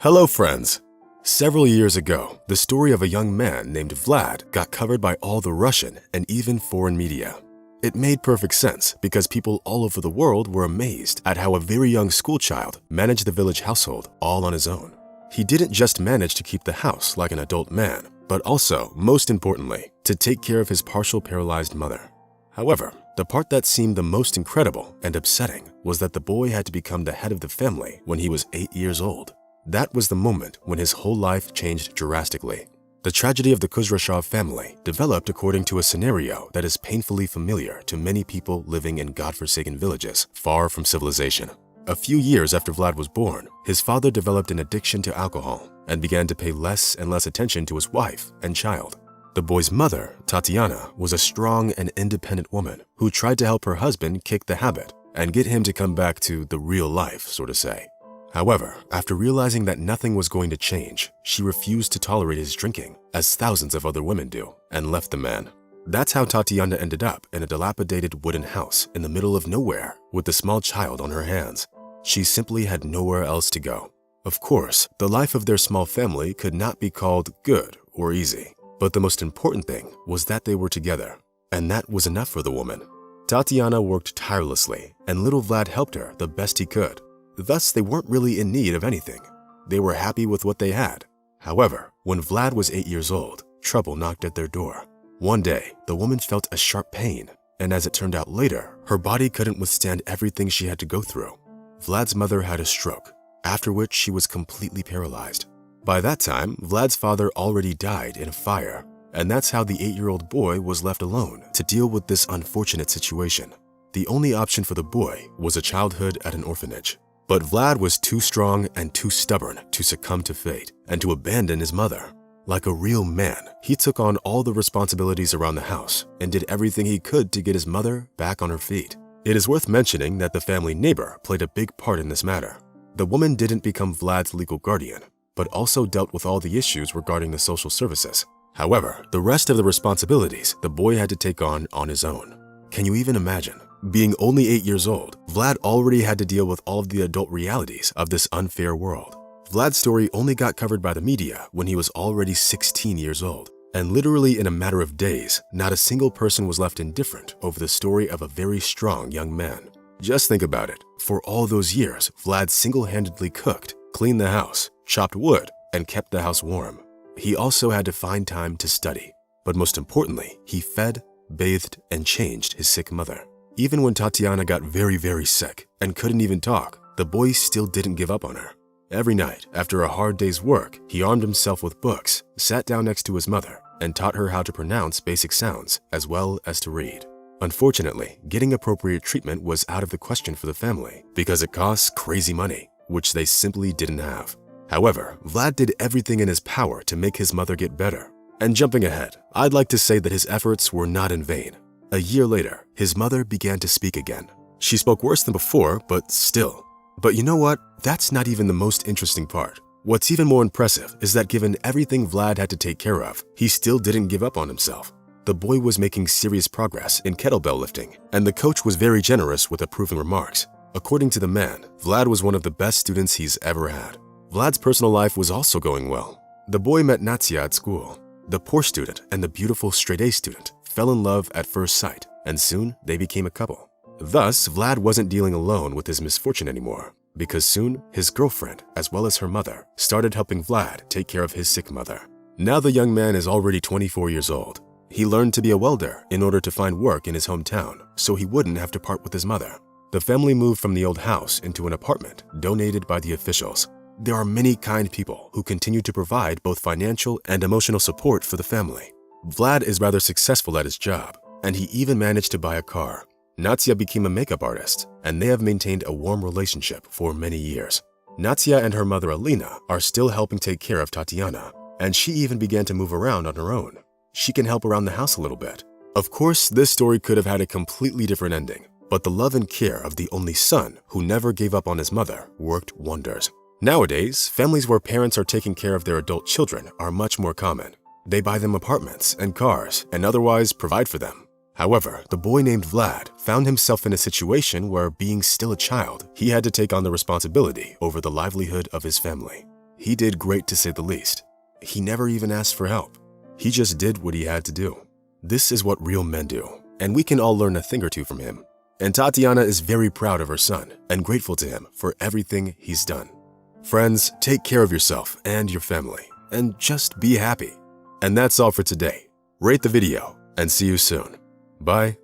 Hello friends! Several years ago, the story of a young man named Vlad got covered by all the Russian and even foreign media. It made perfect sense because people all over the world were amazed at how a very young schoolchild managed the village household all on his own. He didn't just manage to keep the house like an adult man, but also, most importantly, to take care of his partial paralyzed mother. However, the part that seemed the most incredible and upsetting was that the boy had to become the head of the family when he was 8 years old. That was the moment when his whole life changed drastically. The tragedy of the Kuzrashov family developed according to a scenario that is painfully familiar to many people living in godforsaken villages far from civilization. A few years after Vlad was born, his father developed an addiction to alcohol and began to pay less and less attention to his wife and child. The boy's mother, Tatiana, was a strong and independent woman who tried to help her husband kick the habit and get him to come back to the real life, so to say. However, after realizing that nothing was going to change, she refused to tolerate his drinking, as thousands of other women do, and left the man. That's how Tatiana ended up in a dilapidated wooden house in the middle of nowhere with the small child on her hands. She simply had nowhere else to go. Of course, the life of their small family could not be called good or easy, but the most important thing was that they were together, and that was enough for the woman. Tatiana worked tirelessly, and little Vlad helped her the best he could. Thus, they weren't really in need of anything. They were happy with what they had. However, when Vlad was 8 years old, trouble knocked at their door. One day, the woman felt a sharp pain, and as it turned out later, her body couldn't withstand everything she had to go through. Vlad's mother had a stroke, after which she was completely paralyzed. By that time, Vlad's father already died in a fire, and that's how the 8-year-old boy was left alone to deal with this unfortunate situation. The only option for the boy was a childhood at an orphanage. But Vlad was too strong and too stubborn to succumb to fate and to abandon his mother. Like a real man, he took on all the responsibilities around the house and did everything he could to get his mother back on her feet. It is worth mentioning that the family neighbor played a big part in this matter. The woman didn't become Vlad's legal guardian, but also dealt with all the issues regarding the social services. However, the rest of the responsibilities the boy had to take on his own. Can you even imagine? Being only 8 years old, Vlad already had to deal with all of the adult realities of this unfair world. Vlad's story only got covered by the media when he was already 16 years old. And literally in a matter of days, not a single person was left indifferent over the story of a very strong young man. Just think about it. For all those years, Vlad single-handedly cooked, cleaned the house, chopped wood, and kept the house warm. He also had to find time to study. But most importantly, he fed, bathed, and changed his sick mother. Even when Tatiana got very sick and couldn't even talk, the boy still didn't give up on her. Every night, after a hard day's work, he armed himself with books, sat down next to his mother, and taught her how to pronounce basic sounds as well as to read. Unfortunately, getting appropriate treatment was out of the question for the family because it costs crazy money, which they simply didn't have. However, Vlad did everything in his power to make his mother get better. And jumping ahead, I'd like to say that his efforts were not in vain. A year later, his mother began to speak again. She spoke worse than before, but still. But you know what? That's not even the most interesting part. What's even more impressive is that given everything Vlad had to take care of, he still didn't give up on himself. The boy was making serious progress in kettlebell lifting, and the coach was very generous with approving remarks. According to the man, Vlad was one of the best students he's ever had. Vlad's personal life was also going well. The boy met Natsya at school. The poor student and the beautiful straight-A student fell in love at first sight, and soon they became a couple. Thus, Vlad wasn't dealing alone with his misfortune anymore, because soon his girlfriend, as well as her mother, started helping Vlad take care of his sick mother. Now the young man is already 24 years old. He learned to be a welder in order to find work in his hometown, so he wouldn't have to part with his mother. The family moved from the old house into an apartment donated by the officials. There are many kind people who continue to provide both financial and emotional support for the family. Vlad is rather successful at his job, and he even managed to buy a car. Natsya became a makeup artist, and they have maintained a warm relationship for many years. Natsya and her mother Alina are still helping take care of Tatiana, and she even began to move around on her own. She can help around the house a little bit. Of course, this story could have had a completely different ending, but the love and care of the only son who never gave up on his mother worked wonders. Nowadays, families where parents are taking care of their adult children are much more common. They buy them apartments and cars and otherwise provide for them. However, the boy named Vlad found himself in a situation where, being still a child, he had to take on the responsibility over the livelihood of his family. He did great to say the least. He never even asked for help. He just did what he had to do. This is what real men do, and we can all learn a thing or two from him. And Tatiana is very proud of her son and grateful to him for everything he's done. Friends, take care of yourself and your family, and just be happy. And that's all for today. Rate the video, and see you soon. Bye.